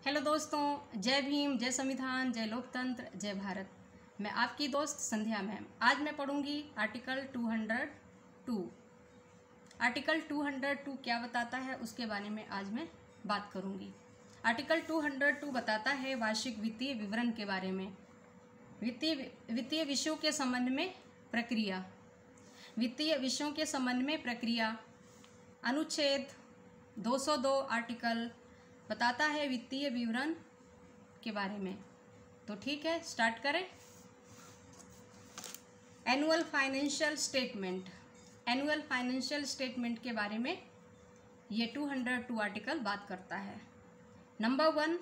Hello दोस्तों, जय भीम, जय संविधान, जय लोकतंत्र, जय भारत। मैं आपकी दोस्त संध्या मैम। आज मैं पढ़ूंगी आर्टिकल 202। आर्टिकल 202 क्या बताता है उसके बारे में आज मैं बात करूंगी। आर्टिकल 202 बताता है वार्षिक वित्तीय विवरण के बारे में। वित्तीय विषयों के संबंध में प्रक्रिया। वित्तीय विषयों के संबंध में प्रक्रिया अनुच्छेद 202 आर्टिकल बताता है वित्तीय विवरण के बारे में। तो ठीक है, स्टार्ट करें। Annual financial statement. Annual financial statement के बारे में ये 202 आर्टिकल बात करता है। Number 1,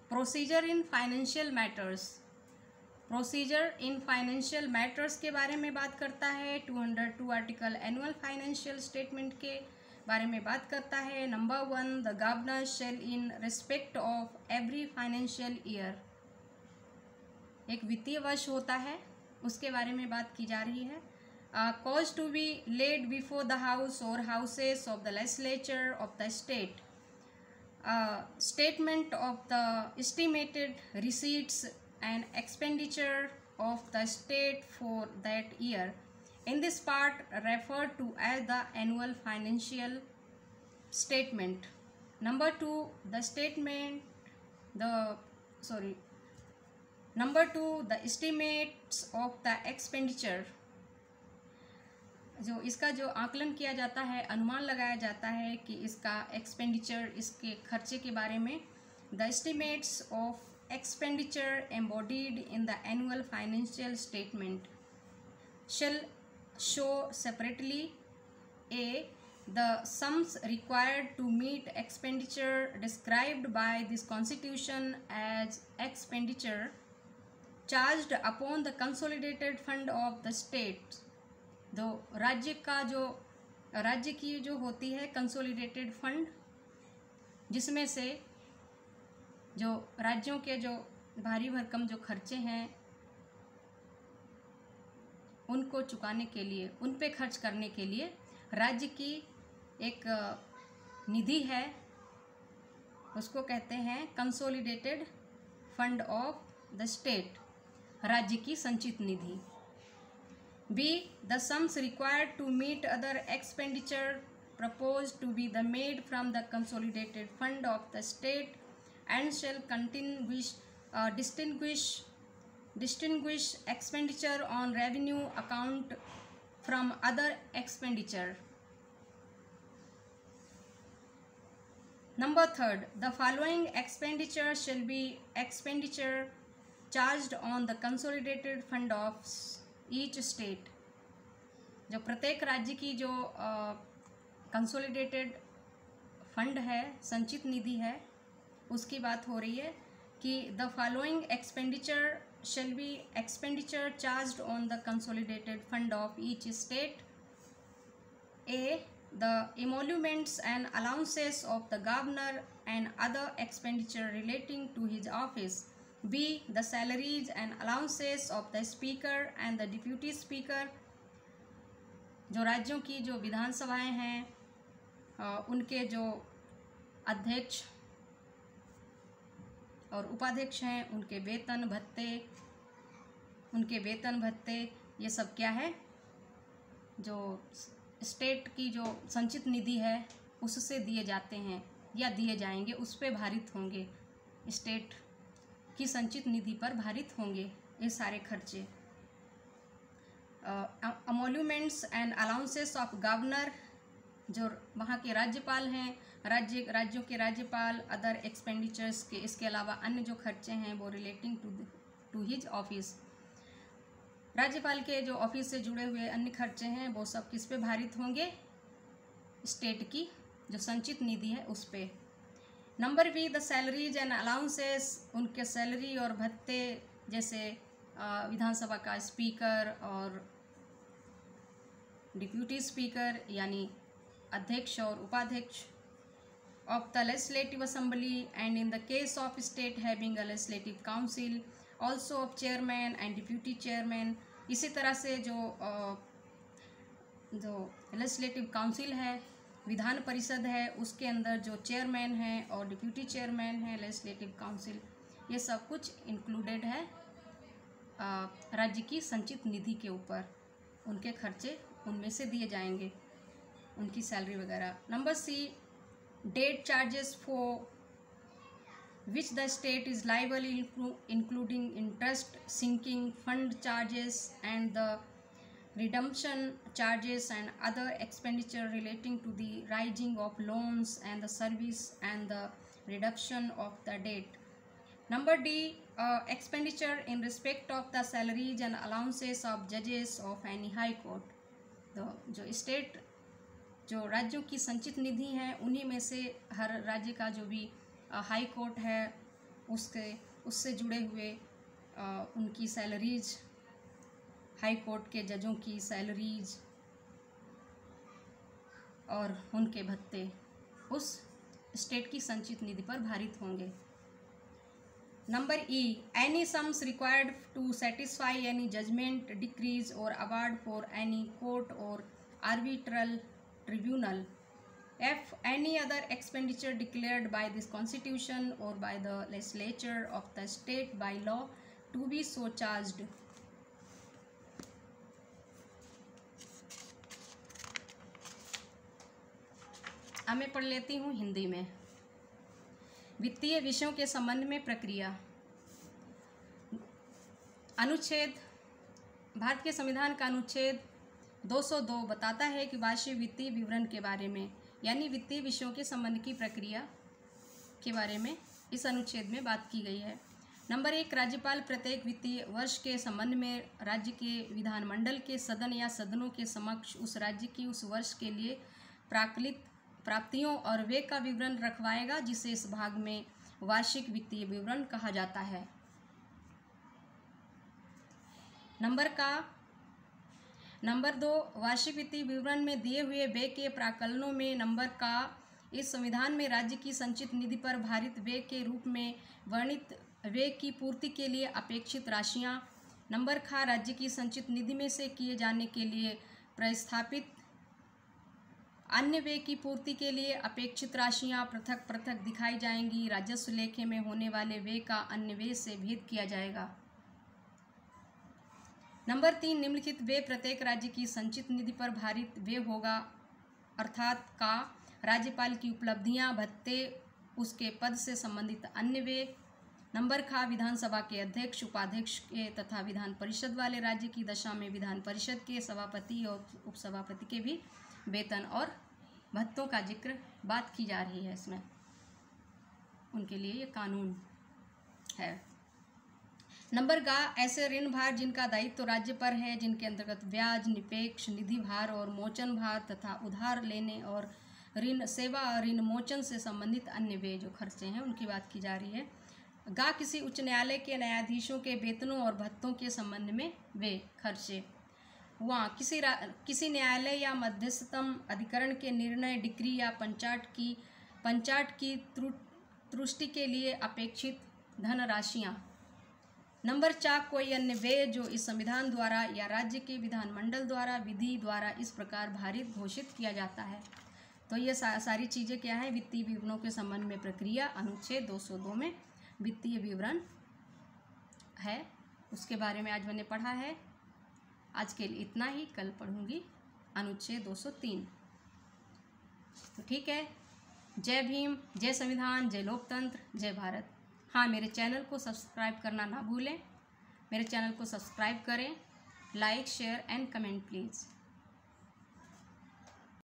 procedure in financial matters. Procedure in financial matters के बारे में बात करता है। 202 आर्टिकल एनुअल फाइनेंशियल स्टेटमेंट के बारे में बात करता है। Number 1, the governor shall in respect of every financial year. एक वित्तीय वर्ष होता है, उसके बारे में बात की जा रही है। Cause to be laid before the house और houses of the legislature of the state. Statement of the estimated receipts and expenditure of the state for that year in this part referred to as the annual financial statement. Number 2, the estimates of the expenditure. जो इसका जो आकलन किया जाता है, अनुमान लगाया जाता है कि इसका एक्सपेंडिचर, इसके खर्चे के बारे में। The estimates of expenditure embodied in the annual financial statement shall show separately the sums required to meet expenditure described by this constitution as expenditure charged upon the consolidated fund of the state। तो राज्य की जो होती है consolidated fund, जिसमें से जो राज्यों के जो भारी भरकम जो खर्चे हैं उनको चुकाने के लिए, उन पे खर्च करने के लिए राज्य की एक निधि है, उसको कहते हैं consolidated fund of the state, राज्य की संचित निधि। B, the sums required to meet other expenditure propose to be the made from the consolidated fund of the state and shall distinguish expenditure on revenue account from other expenditure. Number 3, the following expenditure shall be expenditure charged on the consolidated fund of each state। जो प्रत्येक राज्य की जो consolidated fund है, संचित निधि है, उसकी बात हो रही है कि the following expenditure shall be expenditure charged on the consolidated fund of each state. A, the emoluments and allowances of the governor and other expenditure relating to his office. B, the salaries and allowances of the speaker and the deputy speaker। जो राज्यों की जो विधानसभाएं हैं उनके जो अध्यक्ष और उपाध्यक्ष हैं, उनके वेतन भत्ते, ये सब क्या है, जो स्टेट की जो संचित निधि है उससे दिए जाते हैं या दिए जाएंगे, उस पे भारित होंगे, स्टेट की संचित निधि पर भारित होंगे ये सारे खर्चे। अमोल्यूमेंट्स एंड अलाउंसेस ऑफ गवर्नर, जो वहाँ के राज्यपाल हैं, राज्यों के राज्यपाल, अदर एक्सपेंडिचर्स के, इसके अलावा अन्य जो खर्चे हैं वो रिलेटिंग टू हिज ऑफिस, राज्यपाल के जो ऑफिस से जुड़े हुए अन्य खर्चे हैं वो सब किस पे भारित होंगे, स्टेट की जो संचित निधि है उस पे। Number B, the salaries and allowances, उनके सैलरी और भत्ते, जैसे विधानसभा का स्पीकर और डिप्यूटी स्पीकर यानी अध्यक्ष और उपाध्यक्ष, of the legislative assembly and in the case of state having a legislative council also of chairman and deputy chairman। इसी तरह से जो लेजिस्लेटिव काउंसिल है विधान परिषद है उसके अंदर जो चेयरमैन है और डिप्यूटी चेयरमैन है, लेजिस्लेटिव काउंसिल, ये सब कुछ इंक्लूडेड है राज्य की संचित निधि के ऊपर। उनके खर्चे उनमें से दिए जाएंगे, उनकी सैलरी वगैरह। Number C, debt charges for which the state is liable including interest, sinking fund charges and the redemption charges and other expenditure relating to the raising of loans and the service and the reduction of the debt. Number D, expenditure in respect of the salaries and allowances of judges of any high court. तो जो state, जो राज्यों की संचित निधि है, उन्हीं में से हर राज्य का जो भी हाई कोर्ट है उससे जुड़े हुए उनकी सैलरीज, हाई कोर्ट के जजों की सैलरीज और उनके भत्ते उस स्टेट की संचित निधि पर भारित होंगे। Number E, any sums required to satisfy any judgment, decrees और अवार्ड फॉर एनी कोर्ट और arbitral tribunal. F, any other expenditure declared by this constitution or by the legislature of the state by law to be so charged. अब मैं पढ़ लेती हूँ हिंदी में। वित्तीय विषयों के संबंध में प्रक्रिया। अनुच्छेद, भारत के संविधान का अनुच्छेद 202 बताता है कि वार्षिक वित्तीय विवरण के बारे में, यानी वित्तीय विषयों के संबंध की प्रक्रिया के बारे में इस अनुच्छेद में बात की गई है। नंबर 1, राज्यपाल प्रत्येक वित्तीय वर्ष के संबंध में राज्य के विधानमंडल के सदन या सदनों के समक्ष उस राज्य की उस वर्ष के लिए प्राकलित प्राप्तियों और व्यय का विवरण रखवाएगा, जिसे इस भाग में वार्षिक वित्तीय विवरण कहा जाता है। नंबर 2, वार्षिक वित्तीय विवरण में दिए हुए व्यय के प्राकलनों में नंबर का इस संविधान में राज्य की संचित निधि पर भारित व्यय के रूप में वर्णित व्यय की पूर्ति के लिए अपेक्षित राशियां। नंबर खा, राज्य की संचित निधि में से किए जाने के लिए प्रस्थापित अन्य व्यय की पूर्ति के लिए अपेक्षित राशियां पृथक पृथक दिखाई जाएंगी। राजस्व लेखे में होने वाले व्यय का अन्य व्यय से भेद किया जाएगा। नंबर 3, निम्नलिखित व्यय प्रत्येक राज्य की संचित निधि पर भारित व्यय होगा, अर्थात का राज्यपाल की उपलब्धियां, भत्ते, उसके पद से संबंधित अन्य व्यय। नंबर खा, विधानसभा के अध्यक्ष, उपाध्यक्ष के तथा विधान परिषद वाले राज्य की दशा में विधान परिषद के सभापति और उपसभापति के भी वेतन और भत्तों का जिक्र बात की जा रही है इसमें, उनके लिए ये कानून है। नंबर गा, ऐसे ऋण भार जिनका दायित्व तो राज्य पर है, जिनके अंतर्गत ब्याज, निपेक्ष, निधि भार और मोचन भार तथा उधार लेने और ऋण सेवा और ऋण मोचन से संबंधित अन्य व्यय जो खर्चे हैं उनकी बात की जा रही है। गा, किसी उच्च न्यायालय के न्यायाधीशों के वेतनों और भत्तों के संबंध में व्यय खर्चे। वहाँ किसी न्यायालय या मध्यस्थतम अधिकरण के निर्णय, डिक्री या पंचाट की त्रुटि के लिए अपेक्षित धनराशियाँ। नंबर 4, कोई अन्य व्यय जो इस संविधान द्वारा या राज्य के विधानमंडल द्वारा विधि द्वारा इस प्रकार भारित घोषित किया जाता है। तो ये सारी चीज़ें क्या है, वित्तीय विवरणों के संबंध में प्रक्रिया अनुच्छेद 202 में वित्तीय विवरण है, उसके बारे में आज मैंने पढ़ा है। आज के लिए इतना ही, कल पढ़ूंगी अनुच्छेद 203। तो ठीक है, जय भीम, जय संविधान, जय लोकतंत्र, जय भारत। हाँ, मेरे चैनल को सब्सक्राइब करना ना भूलें। मेरे चैनल को सब्सक्राइब करें, like, share and comment please.